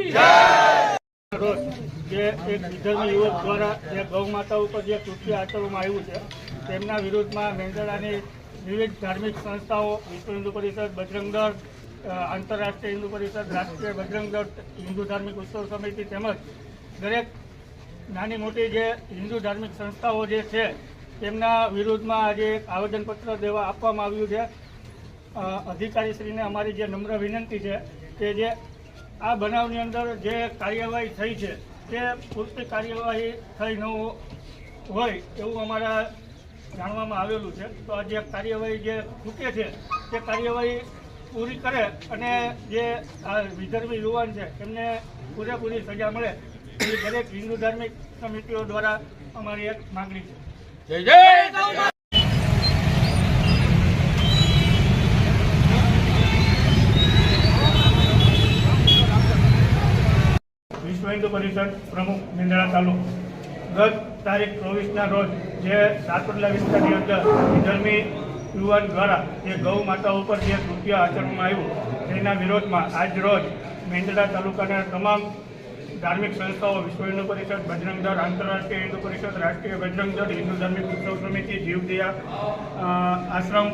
જે એક વિધર્મી યુવક દ્વારા જે ગૌ માતા ઉપર જે કૃત્ય આચરવામાં આવ્યું છે તેમના વિરોધમાં મેંદરડાની વિવિધ ધાર્મિક સંસ્થાઓ વિશ્વ હિન્દુ પરિષદ, બજરંગ દળ, આંતરરાષ્ટ્રીય હિન્દુ પરિષદ, રાષ્ટ્રીય બજરંગ દળ, હિન્દુ ધાર્મિક ઉત્સવ સમિતિ તેમજ દરેક નાની મોટી જે હિન્દુ ધાર્મિક સંસ્થાઓ જે છે તેમના વિરોધમાં આજે એક આવેદનપત્ર દેવા આપવામાં આવ્યું છે. અધિકારીશ્રીને અમારી જે નમ્ર વિનંતી છે કે જે આ બનાવની અંદર જે કાર્યવાહી થઈ છે તે પૂરતી કાર્યવાહી થઈ ન હોય એવું અમારા જાણવામાં આવેલું છે. તો આ જે કાર્યવાહી જે ચૂકે છે તે કાર્યવાહી પૂરી કરે અને જે આ વિધર્મી યુવાન છે એમને પૂરેપૂરી સજા મળે એવી દરેક હિન્દુ ધાર્મિક સમિતિઓ દ્વારા અમારી એક માંગણી છે. જય જય. વિશ્વ હિન્દુ પરિષદ પ્રમુખ મેંદરડા તાલુકો ગત તારીખ 24ના રોજ જે સાતોડલા વિસ્તારની અંદર વિધર્મી યુવાન દ્વારા જે ગૌ માતા ઉપર જે કૃત્ય આચરવામાં આવ્યું તેના વિરોધમાં આજ રોજ મેંદરડા તાલુકાના તમામ ધાર્મિક સંસ્થાઓ વિશ્વ હિન્દુ પરિષદ, બજરંગ દળ, આંતરરાષ્ટ્રીય હિન્દુ પરિષદ, રાષ્ટ્રીય બજરંગ દળ, હિન્દુ ધાર્મિક ઉત્સવ સમિતિ, જીવદયા આશ્રમ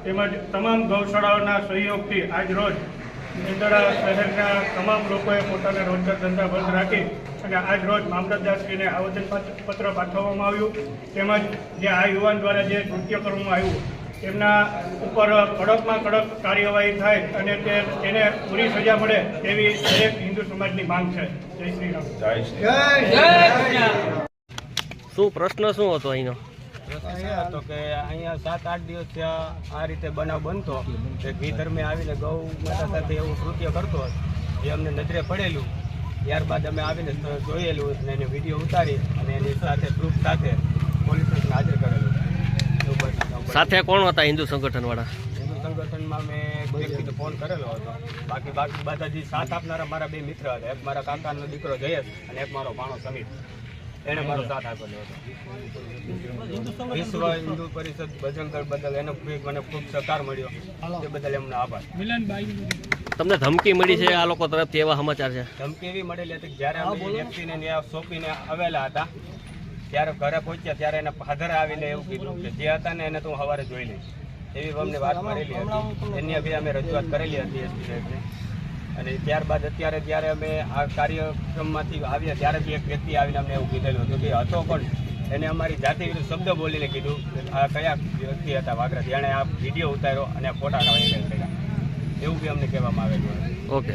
તેમજ તમામ ગૌશાળાઓના સહયોગથી આજ રોજ મેંદરડા શહેરના તમામ લોકોએ પોતાના રોજગાર ધંધા બંધ રાખી અને આજ રોજ મામલતદારશ્રીને આવેદનપત્ર પાઠવવામાં આવ્યું. તેમજ જે આ યુવાન દ્વારા જે કૃત્ય કરવામાં આવ્યું તેમના ઉપર કડકમાં કડક કાર્યવાહી થાય અને તેને પૂરી સજા મળે તેવી દરેક હિન્દુ સમાજની માંગ છે. જય શ્રી રામ. શું પ્રશ્ન શું હતો અહીંનો? પ્રશ્ન એ હતો કે અહીંયા 7-8 દિવસ આ રીતે બનાવ બનતો કે વિધર્મી આવીને ગૌ માતા સાથે એવું કૃત્ય કરતો જે અમને નજરે પડેલું. ત્યારબાદ અમે આવીને જોયેલું અને એને વિડીયો ઉતારી અને એની સાથે પ્રૂફ સાથે પોલીસ સ્ટેશન હાજર કરેલું. સાથે કોણ હતા હિન્દુ સંગઠનવાળા? હિન્દુ સંગઠનમાં મેં એક વ્યક્તિને ફોન કરેલો હતો. બાકી બધા જે સાથ આપનારા મારા 2 મિત્ર હતા. એક મારા કાકાનો દીકરો જયેશ અને એક મારો ભાણો સમીર. એને મારો સાથ આપેલો હતો. વિશ્વ હિન્દુ પરિષદ બજરંગ દળ બદલ એનો મને ખૂબ સહકાર મળ્યો તે બદલ એમનો આભાર. તમને ધમકી મળી છે આ લોકો તરફથી એવા સમાચાર છે? ધમકી એવી મળેલી હતી જ્યારે અમે વ્યક્તિને ત્યાં સોંપીને આવેલા હતા ત્યારે ઘરે પહોંચ્યા ત્યારે એને ફાધરે આવીને એવું કીધું કે જે હતા ને એને તો હું સવારે જોઈ લઈશ એવી અમને વાત મળેલી હતી. એની બી અમે રજૂઆત કરેલી હતી એસપી સાહેબને. અને ત્યારબાદ અત્યારે જ્યારે અમે આ કાર્યક્રમમાંથી આવ્યા ત્યારે બી એક વ્યક્તિ આવીને અમને એવું કીધેલું હતું કે હતો પણ એને અમારી જાતિ વિરુદ્ધ શબ્દ બોલીને કીધું કે આ કયા વ્યક્તિ હતા વાગરાથી, એણે આ વિડીયો ઉતાર્યો અને ફોટા કર્યા એવું બી અમને કહેવામાં આવેલું. ઓકે.